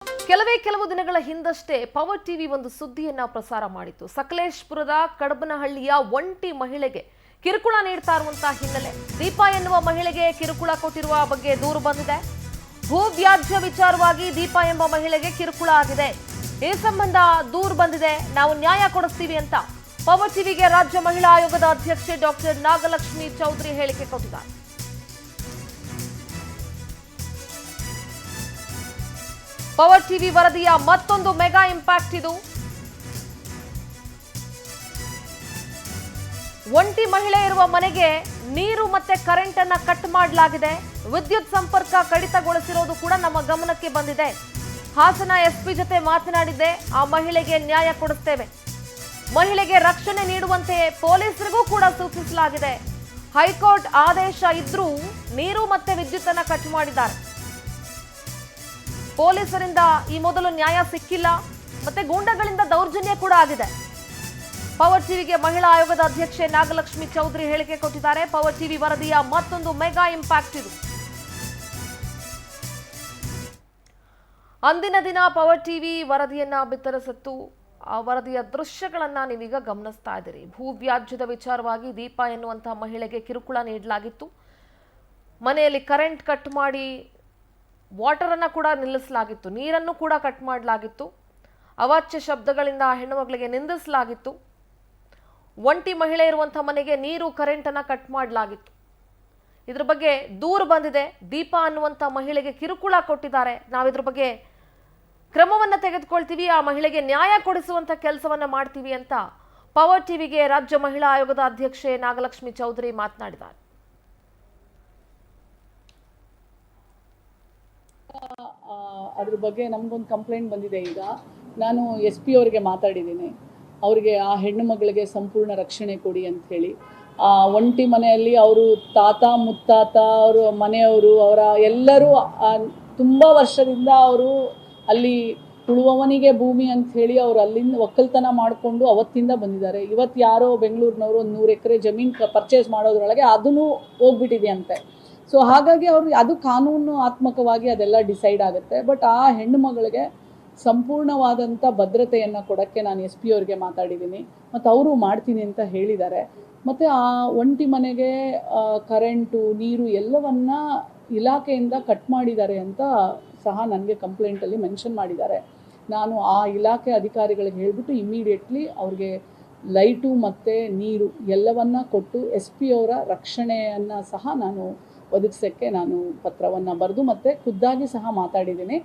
ಕೆಲವು ದಿನಗಳ ಹಿಂದಷ್ಟೇ ಪವರ್ ಟಿವಿ ಒಂದು ಸುದ್ದಿಯನ್ನ ಪ್ರಸಾರ ಮಾಡಿತ್ತು. ಸಕಲೇಶಪುರದ ಕಡಬನಹಳ್ಳಿಯ ಒಂಟಿ ಮಹಿಳೆಗೆ ಕಿರುಕುಳ ನೀಡ್ತಾ ಇರುವಂತಹ ಹಿನ್ನೆಲೆ ದೀಪಾ ಎನ್ನುವ ಮಹಿಳೆಗೆ ಕಿರುಕುಳ ಕೊಟ್ಟಿರುವ ಬಗ್ಗೆ ದೂರು ಬಂದಿದೆ. ಭೂ ವ್ಯಾಜ್ಯ ವಿಚಾರವಾಗಿ ದೀಪಾ ಎಂಬ ಮಹಿಳೆಗೆ ಕಿರುಕುಳ ಆಗಿದೆ. ಈ ಸಂಬಂಧ ದೂರು ಬಂದಿದೆ, ನಾವು ನ್ಯಾಯ ಕೊಡಿಸ್ತೀವಿ ಅಂತ ಪವರ್ ಟಿವಿಗೆ ರಾಜ್ಯ ಮಹಿಳಾ ಆಯೋಗದ ಅಧ್ಯಕ್ಷೆ ಡಾಕ್ಟರ್ ನಾಗಲಕ್ಷ್ಮಿ ಚೌಧರಿ ಹೇಳಿಕೆ ಕೊಟ್ಟಿದ್ದಾರೆ. ಪವರ್ ಟಿವಿ ವರದಿಯ ಮತ್ತೊಂದು ಮೆಗಾ ಇಂಪ್ಯಾಕ್ಟ್ ಇದು. ಒಂಟಿ ಮಹಿಳೆ ಇರುವ ಮನೆಗೆ ನೀರು ಮತ್ತೆ ಕರೆಂಟ್ ಅನ್ನ ಕಟ್ ಮಾಡಲಾಗಿದೆ. ವಿದ್ಯುತ್ ಸಂಪರ್ಕ ಕಡಿತಗೊಳಿಸಿರೋದು ಕೂಡ ನಮ್ಮ ಗಮನಕ್ಕೆ ಬಂದಿದೆ. ಹಾಸನ ಎಸ್ಪಿ ಜೊತೆ ಮಾತನಾಡಿದ್ದೆ, ಆ ಮಹಿಳೆಗೆ ನ್ಯಾಯ ಕೊಡಿಸ್ತೇವೆ. ಮಹಿಳೆಗೆ ರಕ್ಷಣೆ ನೀಡುವಂತೆ ಪೊಲೀಸರಿಗೂ ಕೂಡ ಸೂಚಿಸಲಾಗಿದೆ. ಹೈಕೋರ್ಟ್ ಆದೇಶ ಇದ್ರೂ ನೀರು ಮತ್ತೆ ವಿದ್ಯುತ್ ಅನ್ನ ಕಟ್ ಮಾಡಿದ್ದಾರೆ. ಪೊಲೀಸರಿಂದ ಈ ಮೊದಲು ನ್ಯಾಯ ಸಿಕ್ಕಿಲ್ಲ, ಮತ್ತೆ ಗೂಂಡಾಗಳಿಂದ ದೌರ್ಜನ್ಯ ಕೂಡ ಆಗಿದೆ. ಪವರ್ ಟಿವಿಗೆ ಮಹಿಳಾ ಆಯೋಗದ ಅಧ್ಯಕ್ಷೆ ನಾಗಲಕ್ಷ್ಮಿ ಚೌಧರಿ ಹೇಳಿಕೆ ಕೊಟ್ಟಿದ್ದಾರೆ. ಪವರ್ ಟಿವಿ ವರದಿಯ ಮತ್ತೊಂದು ಮೆಗಾ ಇಂಪ್ಯಾಕ್ಟ್ ಇದು. ಅಂದಿನ ದಿನ ಪವರ್ ಟಿವಿ ವರದಿಯನ್ನ ಬಿತ್ತರಿಸಿತ್ತು. ಆ ವರದಿಯ ದೃಶ್ಯಗಳನ್ನ ನೀವೀಗ ಗಮನಿಸ್ತಾ ಇದ್ದೀರಿ. ಭೂ ವ್ಯಾಜ್ಯದ ವಿಚಾರವಾಗಿ ದೀಪಾ ಎನ್ನುವಂತಹ ಮಹಿಳೆಗೆ ಕಿರುಕುಳ ನೀಡಲಾಗಿತ್ತು. ಮನೆಯಲ್ಲಿ ಕರೆಂಟ್ ಕಟ್ ಮಾಡಿ ವಾಟರ್ ಅನ್ನ ಕೂಡ ನಿಲ್ಲಿಸಲಾಗಿತ್ತು, ನೀರನ್ನು ಕೂಡ ಕಟ್ ಮಾಡಲಾಗಿತ್ತು. ಅವಾಚ್ಯ ಶಬ್ದಗಳಿಂದ ಹೆಣ್ಣು ಮಗಳಿಗೆ ನಿಂದಿಸಲಾಗಿತ್ತು. ಒಂಟಿ ಮಹಿಳೆ ಇರುವಂತಹ ಮನೆಗೆ ನೀರು ಕರೆಂಟ್ ಅನ್ನ ಕಟ್ ಮಾಡಲಾಗಿತ್ತು. ಇದ್ರ ಬಗ್ಗೆ ದೂರು ಬಂದಿದೆ. ದೀಪಾ ಅನ್ನುವಂಥ ಮಹಿಳೆಗೆ ಕಿರುಕುಳ ಕೊಟ್ಟಿದ್ದಾರೆ, ನಾವಿದ್ರ ಬಗ್ಗೆ ಕ್ರಮವನ್ನ ತೆಗೆದುಕೊಳ್ತೀವಿ, ಆ ಮಹಿಳೆಗೆ ನ್ಯಾಯ ಕೊಡಿಸುವಂತ ಕೆಲಸವನ್ನ ಮಾಡ್ತೀವಿ ಅಂತ ಪವರ್ ಟಿವಿಗೆ ರಾಜ್ಯ ಮಹಿಳಾ ಆಯೋಗದ ಅಧ್ಯಕ್ಷೆ ನಾಗಲಕ್ಷ್ಮಿ ಚೌಧರಿ ಮಾತನಾಡಿದ್ದಾರೆ. ಅದ್ರ ಬಗ್ಗೆ ನಮಗೊಂದು ಕಂಪ್ಲೇಂಟ್ ಬಂದಿದೆ. ಈಗ ನಾನು SP ಅವರಿಗೆ ಮಾತಾಡಿದ್ದೀನಿ. ಅವರಿಗೆ ಆ ಹೆಣ್ಣು ಮಗಳಿಗೆ ಸಂಪೂರ್ಣ ರಕ್ಷಣೆ ಕೊಡಿ ಅಂತ ಹೇಳಿ. ಒಂಟಿ ಮನೆಯಲ್ಲಿ ಅವರು ತಾತ ಮುತ್ತಾತ ಅವರು ಮನೆಯವರು ಅವರ ಎಲ್ಲರೂ ತುಂಬ ವರ್ಷದಿಂದ ಅವರು ಅಲ್ಲಿ ಉಳುವವನಿಗೆ ಭೂಮಿ ಅಂತ ಹೇಳಿ ಅವರು ಅಲ್ಲಿಂದ ಒಕ್ಕಲ್ತನ ಮಾಡಿಕೊಂಡು ಅವತ್ತಿಂದ ಬಂದಿದ್ದಾರೆ. ಇವತ್ತು ಯಾರೋ ಬೆಂಗಳೂರಿನವರು ಒಂದು 100 ಎಕರೆ ಜಮೀನು ಪರ್ಚೇಸ್ ಮಾಡೋದ್ರೊಳಗೆ ಅದನ್ನು ಹೋಗ್ಬಿಟ್ಟಿದೆ ಅಂತೆ. ಸೊ ಹಾಗಾಗಿ ಅವರು ಅದು ಕಾನೂನು ಆತ್ಮಕವಾಗಿ ಅದೆಲ್ಲ ಡಿಸೈಡ್ ಆಗುತ್ತೆ. ಬಟ್ ಆ ಹೆಣ್ಣು ಮಗಳಿಗೆ ಸಂಪೂರ್ಣವಾದಂಥ ಭದ್ರತೆಯನ್ನು ಕೊಡೋಕ್ಕೆ ನಾನು SP ಅವ್ರಿಗೆ ಮಾತಾಡಿದ್ದೀನಿ, ಮತ್ತು ಅವರು ಮಾಡ್ತೀನಿ ಅಂತ ಹೇಳಿದ್ದಾರೆ. ಮತ್ತು ಆ ಒಂಟಿ ಮನೆಗೆ ಕರೆಂಟು ನೀರು ಎಲ್ಲವನ್ನ ಇಲಾಖೆಯಿಂದ ಕಟ್ ಮಾಡಿದ್ದಾರೆ ಅಂತ ಸಹ ನನಗೆ ಕಂಪ್ಲೇಂಟಲ್ಲಿ ಮೆನ್ಷನ್ ಮಾಡಿದ್ದಾರೆ. ನಾನು ಆ ಇಲಾಖೆ ಅಧಿಕಾರಿಗಳಿಗೆ ಹೇಳಿಬಿಟ್ಟು ಇಮ್ಮಿಡಿಯೇಟ್ಲಿ ಅವ್ರಿಗೆ ಲೈಟು ಮತ್ತು ನೀರು ಎಲ್ಲವನ್ನ ಕೊಟ್ಟು SP ಅವರ ರಕ್ಷಣೆಯನ್ನು ಸಹ ನಾನು ಒದಗಿಸೋಕ್ಕೆ ನಾನು ಪತ್ರವನ್ನು ಬರೆದು ಮತ್ತು ಖುದ್ದಾಗಿ ಸಹ ಮಾತಾಡಿದ್ದೀನಿ.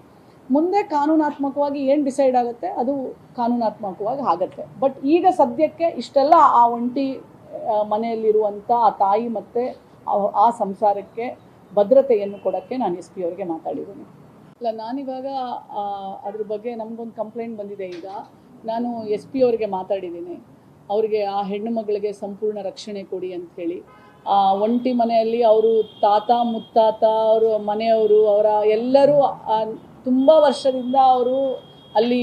ಮುಂದೆ ಕಾನೂನಾತ್ಮಕವಾಗಿ ಏನು ಡಿಸೈಡ್ ಆಗುತ್ತೆ ಅದು ಕಾನೂನಾತ್ಮಕವಾಗಿ ಆಗುತ್ತೆ. ಬಟ್ ಈಗ ಸದ್ಯಕ್ಕೆ ಇಷ್ಟೆಲ್ಲ ಆ ಒಂಟಿ ಮನೆಯಲ್ಲಿರುವಂಥ ಆ ತಾಯಿ ಮತ್ತು ಆ ಸಂಸಾರಕ್ಕೆ ಭದ್ರತೆಯನ್ನು ಕೊಡೋಕ್ಕೆ ನಾನು SP ಅವ್ರಿಗೆ ಮಾತಾಡಿದ್ದೀನಿ. ಇಲ್ಲ, ನಾನಿವಾಗ ಅದ್ರ ಬಗ್ಗೆ ನಮಗೊಂದು ಕಂಪ್ಲೇಂಟ್ ಬಂದಿದೆ. ಈಗ ನಾನು SP ಅವ್ರಿಗೆ ಮಾತಾಡಿದ್ದೀನಿ. ಅವರಿಗೆ ಆ ಹೆಣ್ಣು ಮಗಳಿಗೆ ಸಂಪೂರ್ಣ ರಕ್ಷಣೆ ಕೊಡಿ ಅಂತ ಹೇಳಿ. ಒಂಟಿ ಮನೆಯಲ್ಲಿ ಅವರು ತಾತ ಮುತ್ತಾತ ಅವರು ಮನೆಯವರು ಅವರ ಎಲ್ಲರೂ ತುಂಬ ವರ್ಷದಿಂದ ಅವರು ಅಲ್ಲಿ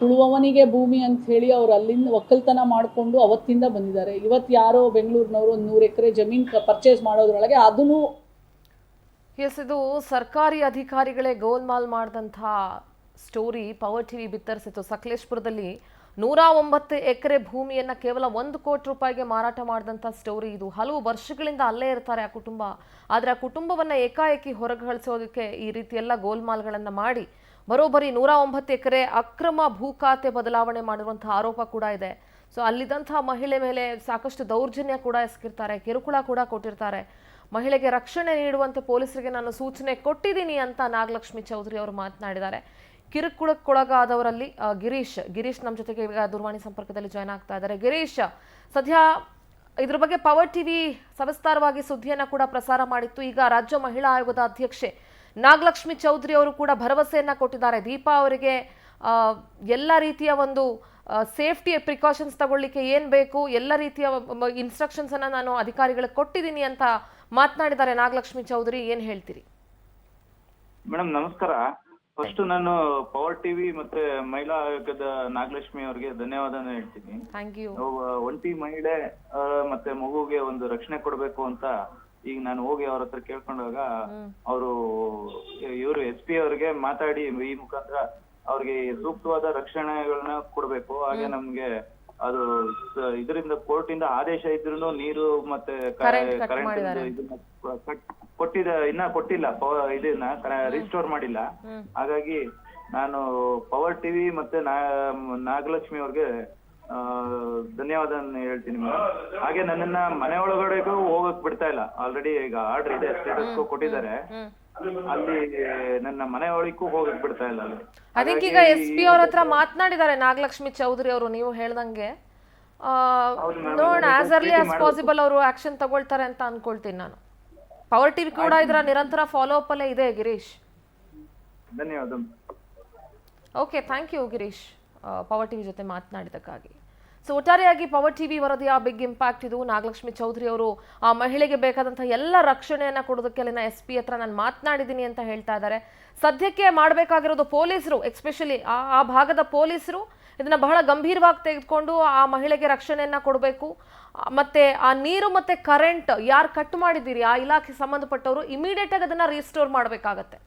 ಉಳುವವನಿಗೆ ಭೂಮಿ ಅಂತ ಹೇಳಿ ಅವರು ಅಲ್ಲಿಂದ ಒಕ್ಕಲ್ತನ ಮಾಡಿಕೊಂಡು ಅವತ್ತಿಂದ ಬಂದಿದ್ದಾರೆ. ಇವತ್ತು ಯಾರೋ ಬೆಂಗಳೂರಿನವರು ಒಂದು 100 ಎಕರೆ ಜಮೀನು ಪರ್ಚೇಸ್ ಮಾಡೋದ್ರೊಳಗೆ ಅದನ್ನು ಇದು ಸರ್ಕಾರಿ ಅಧಿಕಾರಿಗಳೇ ಗೋಲ್ಮಾಲ್ ಮಾಡಿದಂತಹ ಸ್ಟೋರಿ ಪವರ್ ಟಿವಿ ಬಿತ್ತರಿಸಿತು. ಸಕಲೇಶಪುರದಲ್ಲಿ 109 ಎಕರೆ ಭೂಮಿಯನ್ನ ಕೇವಲ 1 ಕೋಟಿ ರೂಪಾಯಿಗೆ ಮಾರಾಟ ಮಾಡಿದಂಥ ಸ್ಟೋರಿ ಇದು. ಹಲವು ವರ್ಷಗಳಿಂದ ಅಲ್ಲೇ ಇರ್ತಾರೆ ಆ ಕುಟುಂಬ. ಆದರೆ ಆ ಕುಟುಂಬವನ್ನ ಏಕಾಏಕಿ ಹೊರಗೆ ಕಳಿಸೋದಕ್ಕೆ ಈ ರೀತಿ ಎಲ್ಲ ಗೋಲ್ಮಾಲ್ಗಳನ್ನು ಮಾಡಿ ಬರೋಬ್ಬರಿ 109 ಎಕರೆ ಅಕ್ರಮ ಭೂಖಾತೆ ಬದಲಾವಣೆ ಮಾಡಿರುವಂತಹ ಆರೋಪ ಕೂಡ ಇದೆ. ಸೊ ಅಲ್ಲಿದ್ದಂತಹ ಮಹಿಳೆ ಮೇಲೆ ಸಾಕಷ್ಟು ದೌರ್ಜನ್ಯ ಕೂಡ ಎಸಗಿರ್ತಾರೆ, ಕಿರುಕುಳ ಕೂಡ ಕೊಟ್ಟಿರ್ತಾರೆ. ಮಹಿಳೆಗೆ ರಕ್ಷಣೆ ನೀಡುವಂತೆ ಪೊಲೀಸರಿಗೆ ನಾನು ಸೂಚನೆ ಕೊಟ್ಟಿದ್ದೀನಿ ಅಂತ ನಾಗಲಕ್ಷ್ಮಿ ಚೌಧರಿ ಅವರು ಮಾತನಾಡಿದ್ದಾರೆ. ಕಿರುಕುಳಕ್ಕೊಳಗಾದವರಲ್ಲಿ ಗಿರೀಶ್ ನಮ್ಮ ಜೊತೆಗೆ ಈಗ ದೂರವಾಣಿ ಸಂಪರ್ಕದಲ್ಲಿ ಜಾಯ್ನ್ ಆಗ್ತಾ ಇದ್ದಾರೆ. ಗಿರೀಶ್, ಸದ್ಯ ಇದ್ರ ಬಗ್ಗೆ ಪವರ್ ಟಿವಿ ಸವಿಸ್ತಾರವಾಗಿ ಸುದ್ದಿಯನ್ನ ಕೂಡ ಪ್ರಸಾರ ಮಾಡಿತ್ತು. ಈಗ ರಾಜ್ಯ ಮಹಿಳಾ ಆಯೋಗದ ಅಧ್ಯಕ್ಷೆ ನಾಗಲಕ್ಷ್ಮಿ ಚೌಧರಿ ಅವರು ಕೂಡ ಭರವಸೆಯನ್ನ ಕೊಟ್ಟಿದ್ದಾರೆ. ದೀಪಾ ಅವರಿಗೆ ಎಲ್ಲ ರೀತಿಯ ಒಂದು ಸೇಫ್ಟಿ ಪ್ರಿಕಾಷನ್ಸ್ ತಗೊಳ್ಳಿಕ್ಕೆ ಏನ್ ಬೇಕು ಎಲ್ಲ ರೀತಿಯ ಇನ್ಸ್ಟ್ರಕ್ಷನ್ಸ್ ಅನ್ನ ನಾನು ಅಧಿಕಾರಿಗಳಿಗೆ ಕೊಟ್ಟಿದ್ದೀನಿ ಅಂತ ಮಾತನಾಡಿದ್ದಾರೆ ನಾಗಲಕ್ಷ್ಮಿ ಚೌಧರಿ. ಏನ್ ಹೇಳ್ತೀರಿ ಮೇಡಮ್? ನಮಸ್ಕಾರ. ಫಸ್ಟ್ ನಾನು ಪವರ್ ಟಿವಿ ಮತ್ತೆ ಮಹಿಳಾ ಆಯೋಗದ ನಾಗಲಕ್ಷ್ಮಿ ಅವರಿಗೆ ಧನ್ಯವಾದ ಹೇಳ್ತೀನಿ. Thank you. ಒಂಟಿ ಮಹಿಳೆ ಮತ್ತೆ ಮಗುಗೆ ಒಂದು ರಕ್ಷಣೆ ಕೊಡ್ಬೇಕು ಅಂತ ಈಗ ನಾನು ಹೋಗಿ ಅವ್ರ ಹತ್ರ ಕೇಳ್ಕೊಂಡಾಗ ಅವರು ಇವರು SP ಅವರಿಗೆ ಮಾತಾಡಿ ಈ ಮುಖಾಂತರ ಅವ್ರಿಗೆ ಸೂಕ್ತವಾದ ರಕ್ಷಣೆಗಳನ್ನ ಕೊಡ್ಬೇಕು. ಹಾಗೆ ನಮ್ಗೆ ಅದು ಇದರಿಂದ ಕೋರ್ಟ್ ಇಂದ ಆದೇಶ ಇದ್ರೂ ನೀರು ಮತ್ತೆ ಕರೆಂಟ್ ಇದನ್ನ ಕೊಟ್ಟಿಲ್ಲ, ಇದನ್ನ ರಿಸ್ಟೋರ್ ಮಾಡಿಲ್ಲ. ಹಾಗಾಗಿ ನಾನು ಪವರ್ ಟಿವಿ ಮತ್ತೆ ನಾಗಲಕ್ಷ್ಮಿ ಅವ್ರಿಗೆ ಧನ್ಯವಾದ ಹೇಳ್ತೀನಿ ಮೇಡಮ್. ಹಾಗೆ ನನ್ನನ್ನ ಮನೆ ಒಳಗಡೆಗೂ ಹೋಗಕ್ ಬಿಡ್ತಾ ಇಲ್ಲ. ಆಲ್ರೆಡಿ ಈಗ ಆರ್ಡರ್ ಇದೆ, ಸ್ಟೇಟಸ್ ಕೊಟ್ಟಿದ್ದಾರೆ. ಅಲ್ಲಿ ನನ್ನ ಮನೆ ಒಳಗೂ ಹೋಗಕ್ ಬಿಡ್ತಾ ಇಲ್ಲ ಅಲ್ಲಿ. ಐ ಥಿಂಕ್ ಈಗ SP ಅವ್ರ ಹತ್ರ ಮಾತನಾಡಿದ್ದಾರೆ ನಾಗಲಕ್ಷ್ಮಿ ಚೌಧರಿ ಅವರು, ನೀವು ಹೇಳ್ದಂಗೆ. ನೋಡೋಣ, ಆಸ್ ಅರ್ಲಿ ಆಸ್ ಪಾಸಿಬಲ್ ಅವರು ಆಕ್ಷನ್ ತಗೊಳ್ತಾರೆ ಅಂತ ಅನ್ಕೊಳ್ತೀನಿ ನಾನು. ಪವರ್ ಟಿವಿ ಕೂಡ ಇದರ ನಿರಂತರ ಫಾಲೋ ಅಪ್ ಅಲ್ಲೇ ಇದೆ ಗಿರೀಶ್. ಧನ್ಯವಾದ. Okay, thank you Girish, power TV ಜೊತೆ ಮಾತನಾಡಿದಕ್ಕಾಗಿ. ಸೊ ಒಟ್ಟಾರೆಯಾಗಿ ಪವರ್ ಟಿವಿ ವರದಿಯ ಬಿಗ್ ಇಂಪ್ಯಾಕ್ಟ್ ಇದು. ನಾಗಲಕ್ಷ್ಮಿ ಚೌಧರಿ ಅವರು ಆ ಮಹಿಳೆಗೆ ಬೇಕಾದಂತಹ ಎಲ್ಲ ರಕ್ಷಣೆಯನ್ನ ಕೊಡೋದಕ್ಕೆ ಅಲ್ಲಿನ SP ಹತ್ರ ನಾನು ಮಾತನಾಡಿದ್ದೀನಿ ಅಂತ ಹೇಳ್ತಾ ಇದ್ದಾರೆ. ಸದ್ಯಕ್ಕೆ ಮಾಡಬೇಕಾಗಿರೋದು ಪೊಲೀಸರು, ಎಸ್ಪೆಷಲಿ ಆ ಭಾಗದ ಪೊಲೀಸರು ಇದನ್ನ ಬಹಳ ಗಂಭೀರವಾಗಿ ತೆಗೆದುಕೊಂಡು ಆ ಮಹಿಳೆಗೆ ರಕ್ಷಣೆಯನ್ನ ಕೊಡಬೇಕು. ಮತ್ತೆ ಆ ನೀರು ಮತ್ತೆ ಕರೆಂಟ್ ಯಾರು ಕಟ್ ಮಾಡಿದ್ದೀರಿ ಆ ಇಲಾಖೆ ಸಂಬಂಧಪಟ್ಟವರು ಇಮಿಡಿಯೇಟ್ ಆಗಿ ಅದನ್ನ ರೀಸ್ಟೋರ್ ಮಾಡಬೇಕಾಗತ್ತೆ.